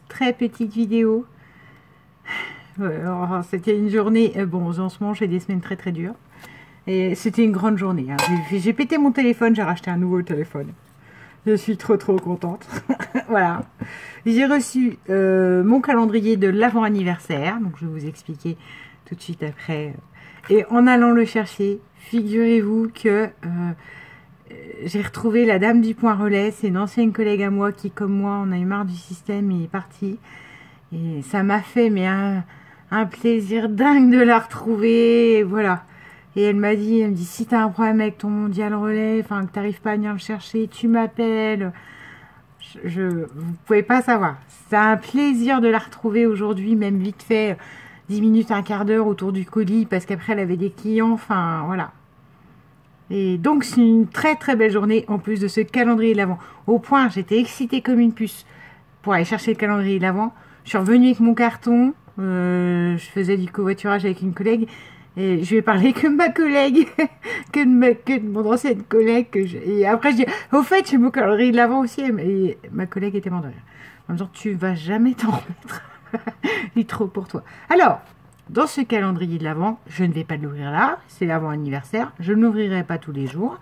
très petite vidéo. C'était une journée, bon, en ce moment j'ai des semaines très dures. Et c'était une grande journée. Hein. J'ai pété mon téléphone, j'ai racheté un nouveau téléphone. Je suis trop contente. Voilà. J'ai reçu mon calendrier de l'avant-anniversaire. Donc je vais vous expliquer tout de suite après. Et en allant le chercher, figurez-vous que j'ai retrouvé la dame du point relais. C'est une ancienne collègue à moi qui, comme moi, en a eu marre du système et est partie. Et ça m'a fait mais un plaisir dingue de la retrouver. Et voilà. Et elle me dit, si tu as un problème avec ton mondial relais, enfin que tu n'arrives pas à venir me chercher, tu m'appelles. Vous pouvez pas savoir. C'est un plaisir de la retrouver aujourd'hui, même vite fait, 10 minutes, un quart d'heure autour du colis, parce qu'après elle avait des clients, enfin voilà. Et donc c'est une très belle journée, en plus de ce calendrier de l'Avent. Au point, j'étais excitée comme une puce pour aller chercher le calendrier de l'Avent. Je suis revenue avec mon carton, je faisais du covoiturage avec une collègue, et je lui ai parlé que de ma collègue, que de mon ancienne collègue. Et après, je dis, au fait, j'ai mon calendrier de l'Avent aussi. Et ma collègue était morte de rire. En me disant, tu vas jamais t'en remettre. Il est trop pour toi. Alors, dans ce calendrier de l'Avent, je ne vais pas l'ouvrir là. C'est l'avant-anniversaire. Je ne l'ouvrirai pas tous les jours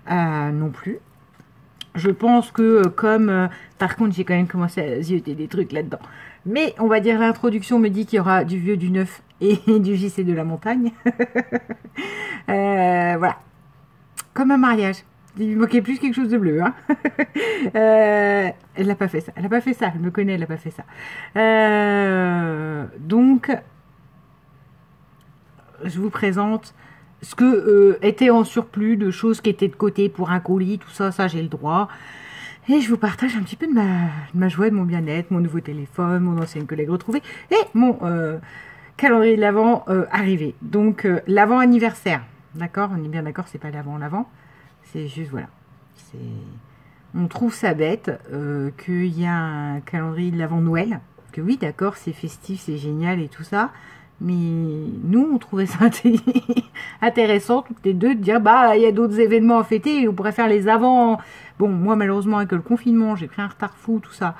non plus. Je pense que comme... par contre, j'ai quand même commencé à zioter des trucs là-dedans. Mais on va dire l'introduction me dit qu'il y aura du vieux, du neuf et du JC de la montagne. Voilà. Comme un mariage. Il lui manquait plus quelque chose de bleu. Hein. Elle n'a pas fait ça. Elle n'a pas fait ça. Elle me connaît, elle n'a pas fait ça. Donc, je vous présente ce que était en surplus de choses qui étaient de côté pour un colis. Tout ça, ça j'ai le droit. Et je vous partage un petit peu de ma joie, de mon bien-être, mon nouveau téléphone, mon ancienne collègue retrouvée et mon calendrier de l'Avent arrivé. Donc, l'avant-anniversaire, d'accord? On est bien d'accord, c'est pas l'avant. C'est juste, voilà. On trouve ça bête qu'il y a un calendrier de l'Avent Noël. Que oui, d'accord, c'est festif, c'est génial et tout ça. Mais nous, on trouvait ça intéressant, toutes les deux, de dire, bah, il y a d'autres événements à fêter, on pourrait faire les avant. Bon, moi, malheureusement, avec le confinement, j'ai pris un retard fou, tout ça.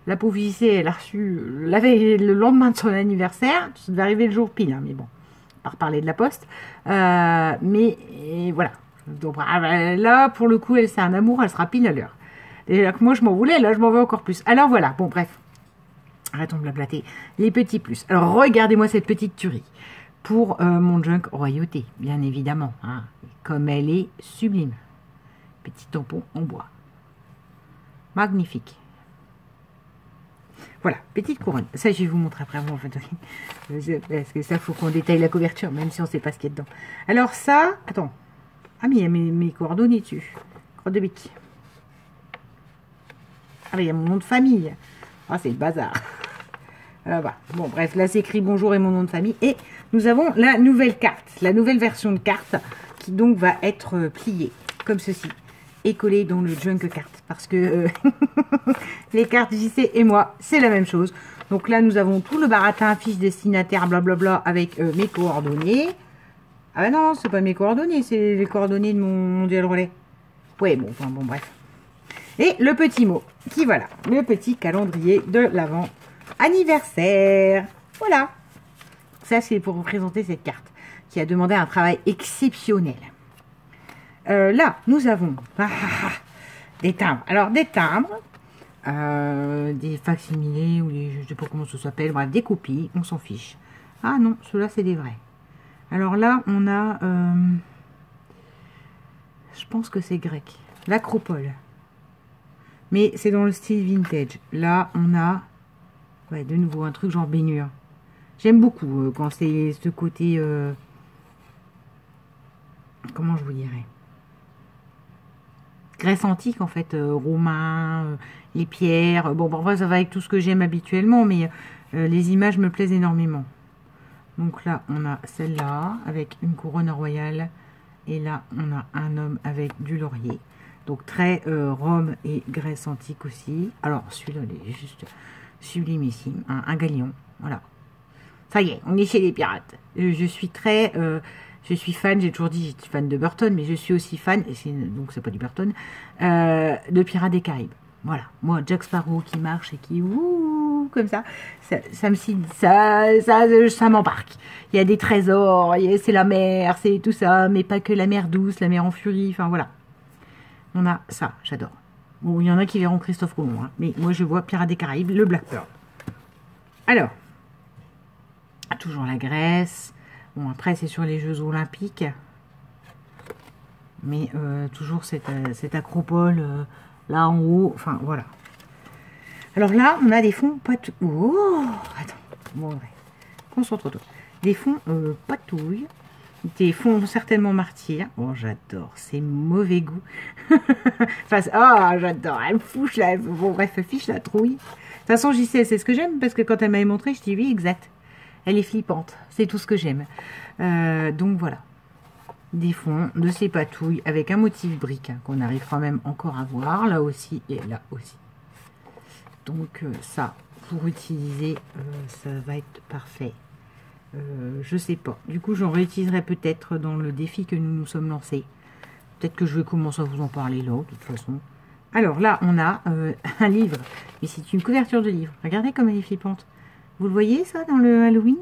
La pauvre JC, elle a reçu le lendemain de son anniversaire. Ça devait arriver le jour pile, hein, mais bon, pas reparler de la poste. Mais voilà. Donc, là, pour le coup, elle, c'est un amour, elle sera pile à l'heure. Et là, que moi, je m'en voulais, là, je m'en veux encore plus. Alors, voilà, bon, bref. Arrêtons de blablater. Les petits plus. Alors, regardez-moi cette petite tuerie. Pour mon junk royauté, bien évidemment. Hein, comme elle est sublime. Petit tampon en bois. Magnifique. Voilà, petite couronne. Ça, je vais vous montrer après. En fait. Parce que ça, il faut qu'on détaille la couverture, même si on ne sait pas ce qu'il y a dedans. Alors ça, attends. Ah, mais il y a mes coordonnées dessus. Croix de bic. Ah, mais il y a mon nom de famille. Ah, c'est le bazar. Voilà. Bon, bref, là, c'est écrit bonjour et mon nom de famille. Et nous avons la nouvelle carte, la nouvelle version de carte, qui donc va être pliée, comme ceci, et collée dans le junk carte. Parce que les cartes JC et moi, c'est la même chose. Donc là, nous avons tout le baratin, fiche destinataire, blablabla, avec mes coordonnées. Ah ben non, c'est pas mes coordonnées, c'est les coordonnées de mon mondial relais. Ouais, bon, enfin, bon, bref. Et le petit mot, qui voilà, le petit calendrier de l'avant anniversaire. Voilà. Ça, c'est pour vous présenter cette carte qui a demandé un travail exceptionnel. Là, nous avons des timbres. Alors, des timbres, des facsimilés, ou je ne sais pas comment ça s'appelle, bref, des copies, on s'en fiche. Ah non, ceux-là, c'est des vrais. Alors là, on a, je pense que c'est grec, l'Acropole. Mais c'est dans le style vintage. Là, on a, ouais, de nouveau, un truc genre baignure. J'aime beaucoup quand c'est ce côté, comment je vous dirais, Grèce antique, en fait, romain, les pierres. Bon, parfois, ça va avec tout ce que j'aime habituellement, mais les images me plaisent énormément. Donc là, on a celle-là, avec une couronne royale. Et là, on a un homme avec du laurier. Donc, très Rome et Grèce antique aussi. Alors, celui-là, il est juste sublimissime. Hein, un galion, voilà. Ça y est, on est chez les pirates. Je suis très... je suis fan, j'ai toujours dit, je suis fan de Burton, mais je suis aussi fan, et donc c'est pas du Burton, de Pirates des Caraïbes. Voilà, moi, Jack Sparrow qui marche et qui ouh, comme ça me ça m'embarque. Il y a des trésors, c'est la mer, c'est tout ça, mais pas que la mer douce, la mer en furie, enfin voilà. On a ça, j'adore. Bon, il y en a qui verront Christophe Colomb, hein, mais moi je vois Pirates des Caraïbes, le Black Pearl. Alors, toujours la Grèce. Bon, après c'est sur les Jeux Olympiques. Mais toujours cette acropole là en haut, enfin voilà. Alors là, on a des fonds patouilles. Oh, attends, bon, ouais. Concentre-toi. Des fonds patouilles, des fonds certainement martyrs. Oh, j'adore, c'est mauvais goût. Enfin, oh, j'adore, elle me fouche là, bon, bref, elle fiche la trouille. De toute façon, j'y sais, c'est ce que j'aime, parce que quand elle m'avait montré, je dis oui, exact. Elle est flippante, c'est tout ce que j'aime. Donc voilà. Des fonds, de ces patouilles avec un motif brique hein, qu'on arrive quand même encore à voir là aussi et là aussi. Donc ça, pour utiliser, ça va être parfait. Je sais pas. Du coup, j'en réutiliserai peut-être dans le défi que nous nous sommes lancés. Peut-être que je vais commencer à vous en parler là, de toute façon. Alors là, on a un livre. Mais c'est une couverture de livre. Regardez comme elle est flippante. Vous le voyez ça dans le Halloween ?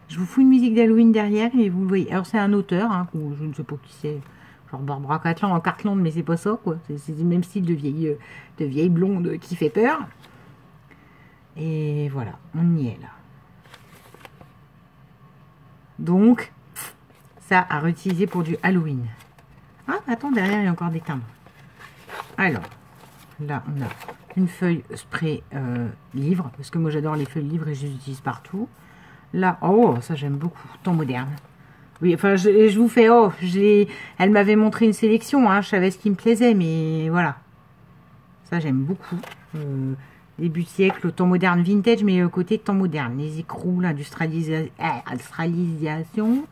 Je vous fous une musique d'Halloween derrière et vous le voyez. Alors c'est un auteur, hein, je ne sais pas qui c'est, genre Barbara Cartland, mais c'est pas ça quoi. C'est le même style de vieille blonde qui fait peur. Et voilà, on y est là. Donc, ça à réutiliser pour du Halloween. Ah, attends, derrière il y a encore des timbres. Alors, là on a une feuille spray livre, parce que moi j'adore les feuilles livres et je les utilise partout. Là, oh, ça j'aime beaucoup, temps moderne. Oui, enfin, je vous fais, oh, elle m'avait montré une sélection, hein, je savais ce qui me plaisait, mais voilà. Ça j'aime beaucoup. Début de siècle, temps moderne vintage, mais côté temps moderne. Les écrous, l'industrialisation,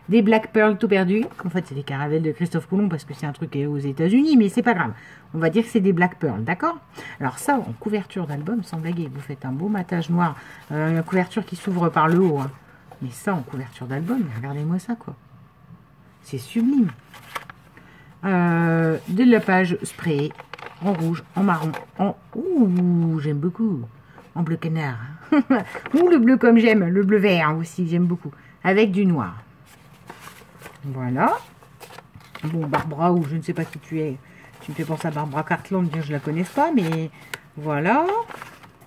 des Black Pearl tout perdus. En fait, c'est des caravelles de Christophe Colomb, parce que c'est un truc aux États-Unis, mais c'est pas grave. On va dire que c'est des Black Pearl, d'accord? Alors ça, en couverture d'album, sans blaguer, vous faites un beau matage noir, une couverture qui s'ouvre par le haut. Hein. Mais ça, en couverture d'album, regardez-moi ça, quoi. C'est sublime. De la page spray, en rouge, en marron, en... Ouh, j'aime beaucoup. En bleu canard. Ou le bleu comme j'aime, le bleu vert aussi, j'aime beaucoup. Avec du noir. Voilà. Bon, Barbara, ou je ne sais pas qui tu es. Tu me fais penser à Barbara Cartland, bien je la connais pas, mais voilà.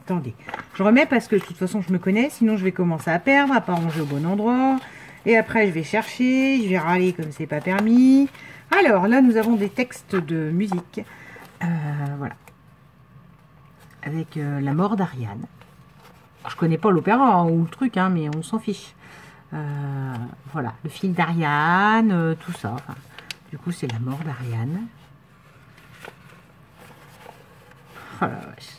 Attendez. Je remets parce que de toute façon, je me connais. Sinon, je vais commencer à perdre, à pas ranger au bon endroit. Et après, je vais chercher. Je vais râler comme c'est pas permis. Alors, là, nous avons des textes de musique. Voilà. Avec la mort d'Ariane. Je connais pas l'opéra hein, ou le truc, hein, mais on s'en fiche. Voilà, le fil d'Ariane, tout ça. Enfin, du coup, c'est la mort d'Ariane. Oh la vache.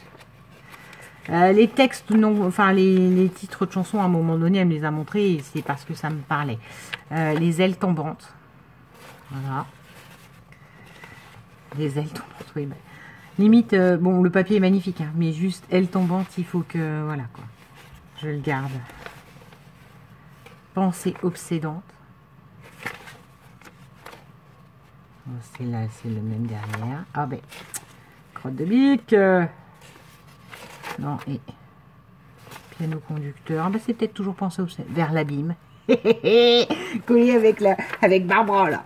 Les textes, non, enfin les titres de chansons, à un moment donné, elle me les a montrés et c'est parce que ça me parlait. Les ailes tombantes. Voilà. Les ailes tombantes, oui. Bah, limite, bon, le papier est magnifique, hein, mais juste ailes tombantes, il faut que, voilà, quoi. Je le garde. Pensée obsédante. C'est là, c'est le même derrière. Ah ben, crotte de bique. Non, et piano conducteur. Ah ben, c'est peut-être toujours pensée obsédante. Vers l'abîme. Collé avec Barbara, là.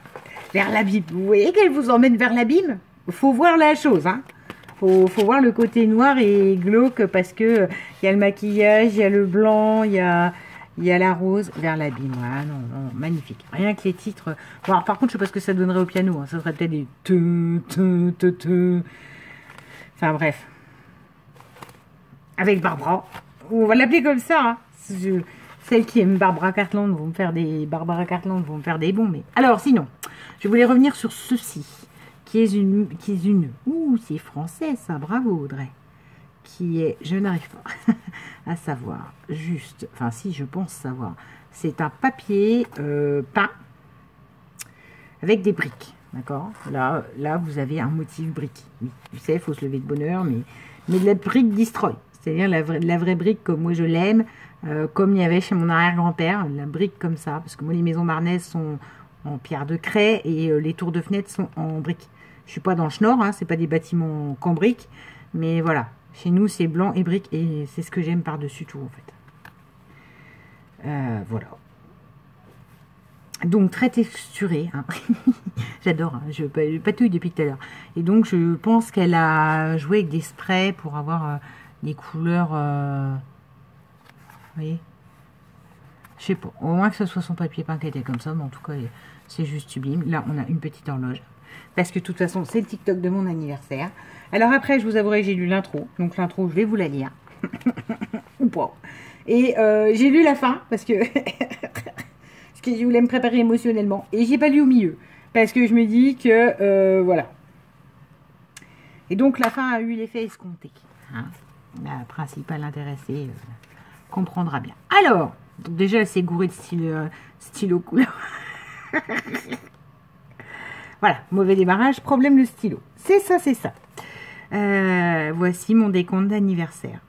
Vers l'abîme. Vous voyez qu'elle vous emmène vers l'abîme? Faut voir la chose, hein. Faut voir le côté noir et glauque parce que il y a le maquillage, il y a le blanc, il y a la rose vers l'abîme. Voilà, non, non, magnifique. Rien que les titres. Bon, alors, par contre, je sais pas ce que ça donnerait au piano. Hein. Ça serait peut-être des Enfin, bref. Avec Barbara. On va l'appeler comme ça. Hein. Celles qui aiment Barbara Cartland vont me faire des bons. Mais alors, sinon, je voulais revenir sur ceci. Qui est une. Ouh, c'est français, ça. Bravo, Audrey. Qui est, je n'arrive pas à savoir, juste, enfin si, je pense savoir, c'est un papier peint avec des briques, d'accord, là, vous avez un motif brique, oui, tu sais, il faut se lever de bonne heure, mais de la brique destroy, c'est-à-dire la vraie brique comme moi je l'aime, comme il y avait chez mon arrière-grand-père, la brique comme ça, parce que moi les maisons marnaises sont en pierre de craie et les tours de fenêtre sont en briques. Je suis pas dans le Schnorr, hein, c'est pas des bâtiments cambriques, mais voilà. Chez nous, c'est blanc et brique, et c'est ce que j'aime par-dessus tout, en fait. Voilà. Donc, très texturé. Hein. J'adore, hein, je patouille depuis tout à l'heure. Et donc, je pense qu'elle a joué avec des sprays pour avoir des couleurs... vous voyez? Je sais pas. Au moins que ce soit son papier peint qui était comme ça, mais en tout cas, c'est juste sublime. Là, on a une petite horloge. Parce que de toute façon, c'est le TikTok de mon anniversaire. Alors après, je vous avouerai que j'ai lu l'intro. Donc l'intro, je vais vous la lire. Ou pas. Et j'ai lu la fin, parce que... parce que je voulais me préparer émotionnellement. Et j'ai pas lu au milieu. Parce que je me dis que... voilà. Et donc la fin a eu l'effet escompté. Hein, la principale intéressée comprendra bien. Alors, donc déjà, elle s'est gourée de stylo couleur. Voilà, mauvais démarrage, problème le stylo. C'est ça, c'est ça. Voici mon décompte d'anniversaire.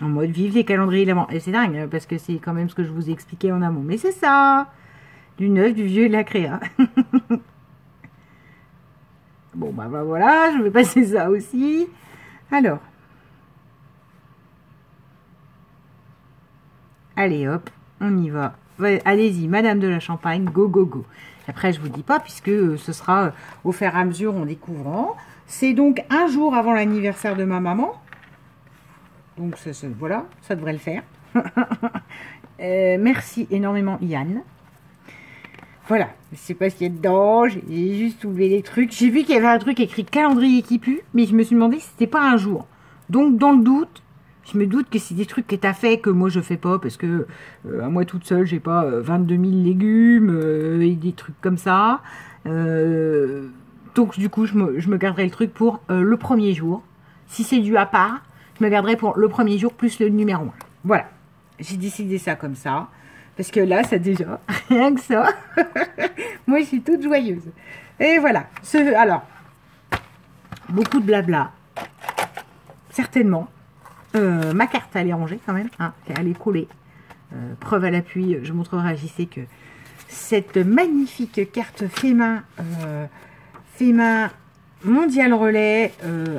En mode vive les calendriers d'avant. Et c'est dingue, parce que c'est quand même ce que je vous ai expliqué en amont. Mais c'est ça. Du neuf, du vieux et de la créa. Bon, bah voilà, je vais passer ça aussi. Alors. Allez, hop, on y va. Allez-y, Madame de la Champagne, go, go, go. Après, je vous dis pas, puisque ce sera au fur et à mesure en découvrant. C'est donc un jour avant l'anniversaire de ma maman. Donc, voilà, ça devrait le faire. Merci énormément, Yann. Voilà, je sais pas ce qu'il y a dedans, j'ai juste soulevé les trucs. J'ai vu qu'il y avait un truc écrit calendrier qui pue, mais je me suis demandé si c'était pas un jour. Donc, dans le doute, je me doute que c'est des trucs que tu as fait que moi je fais pas parce que à moi toute seule j'ai pas 22 000 légumes et des trucs comme ça. Donc du coup je me garderai le truc pour le premier jour. Si c'est du à part, je me garderai pour le premier jour plus le numéro 1. Voilà, j'ai décidé ça comme ça. Parce que là, ça déjà, rien que ça, moi je suis toute joyeuse. Et voilà, alors, beaucoup de blabla, certainement. Ma carte, elle est rangée quand même, hein, elle est collée. Preuve à l'appui, je montrerai à JC que cette magnifique carte FEMA Mondial Relais,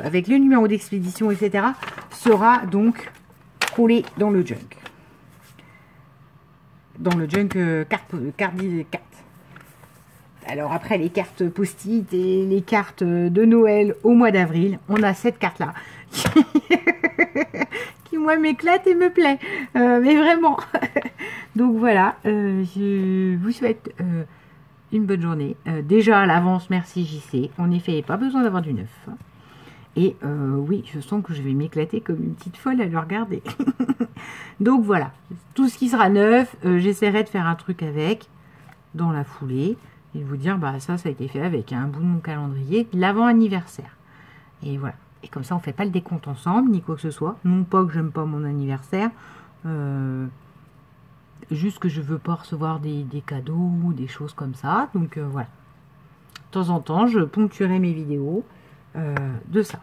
avec le numéro d'expédition, etc., sera donc collée dans le junk. Dans le junk carte. Alors après les cartes post-it et les cartes de Noël au mois d'avril, on a cette carte-là qui moi m'éclate et me plaît. Mais vraiment. Donc voilà, je vous souhaite une bonne journée. Déjà à l'avance, merci JC. En effet, pas besoin d'avoir du neuf. Et oui, je sens que je vais m'éclater comme une petite folle à le regarder. Donc voilà, tout ce qui sera neuf, j'essaierai de faire un truc avec dans la foulée. Et de vous dire, bah ça a été fait avec un bout de mon calendrier, l'avant-anniversaire. Et voilà. Et comme ça, on ne fait pas le décompte ensemble, ni quoi que ce soit. Non pas que j'aime pas mon anniversaire. Juste que je veux pas recevoir des cadeaux ou des choses comme ça. Donc voilà. De temps en temps, je ponctuerai mes vidéos de ça.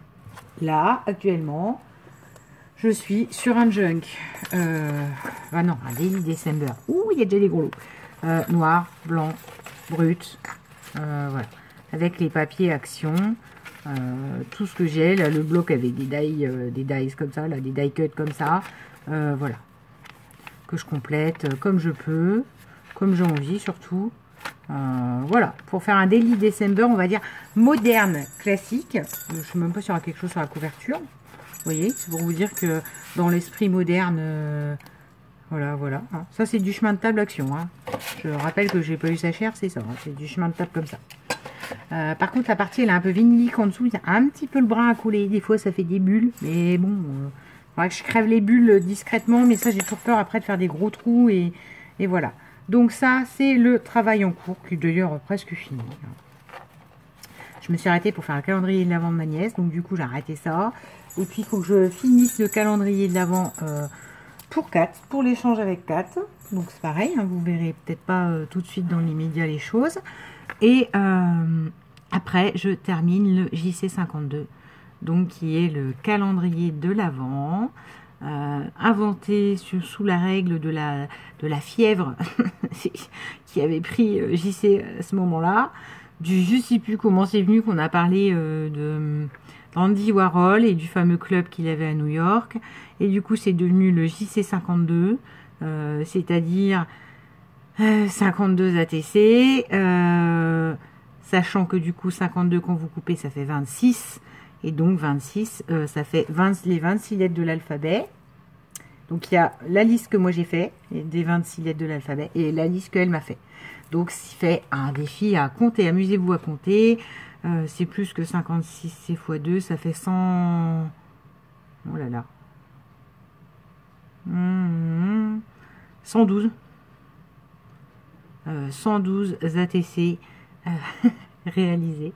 Là, actuellement, je suis sur un junk. Ah non, un Daily December. Ouh, il y a déjà des gros lots. Noir, blanc, brut. Voilà. Avec les papiers action. Tout ce que j'ai. Là, le bloc avec des dies comme ça. Là, des die cuts comme ça. Voilà. Que je complète comme je peux. Comme j'ai envie, surtout. Voilà, pour faire un Daily December, on va dire moderne, classique. Je ne sais même pas s'il y aura quelque chose sur la couverture. Vous voyez, c'est pour vous dire que dans l'esprit moderne, voilà. Hein. Ça, c'est du chemin de table action. Hein. Je rappelle que j'ai pas eu ça cher, c'est ça. Hein. C'est du chemin de table comme ça. Par contre, la partie, elle est un peu vinylique en dessous. Il y a un petit peu le brin à couler. Des fois, ça fait des bulles. Mais bon, faudrait que je crève les bulles discrètement. Mais ça, j'ai toujours peur après de faire des gros trous. Et voilà. Donc ça, c'est le travail en cours, qui est d'ailleurs presque fini. Je me suis arrêtée pour faire un calendrier de l'Avent de ma nièce, donc du coup j'ai arrêté ça. Et puis il faut que je finisse le calendrier de l'Avent pour Kat, pour l'échange avec Kat. Donc c'est pareil, hein, vous verrez peut-être pas tout de suite dans l'immédiat les choses. Et après, je termine le JC52, donc qui est le calendrier de l'Avent. Inventé sous la règle de la fièvre qui avait pris JC à ce moment-là. je sais plus comment c'est venu qu'on a parlé de Andy Warhol et du fameux club qu'il avait à New York. Et du coup, c'est devenu le JC52, c'est-à-dire 52 ATC, sachant que du coup, 52 quand vous coupez, ça fait 26. Et donc, 26, ça fait les 26 lettres de l'alphabet. Donc, il y a la liste que moi j'ai fait, des 26 lettres de l'alphabet, et la liste qu'elle m'a fait. Donc, c'est fait un défi à compter. Amusez-vous à compter. C'est plus que 56, c'est x 2, ça fait 100... Oh là là. 112. 112 ATC réalisés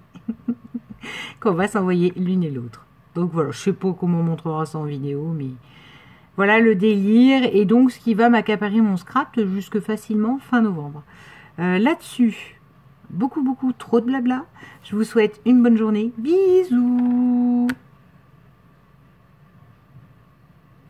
qu'on va s'envoyer l'une et l'autre. Donc voilà, je sais pas comment on montrera ça en vidéo, mais voilà le délire. Et donc, ce qui va m'accaparer mon scrap jusque facilement fin novembre. Là-dessus, beaucoup trop de blabla. Je vous souhaite une bonne journée. Bisous.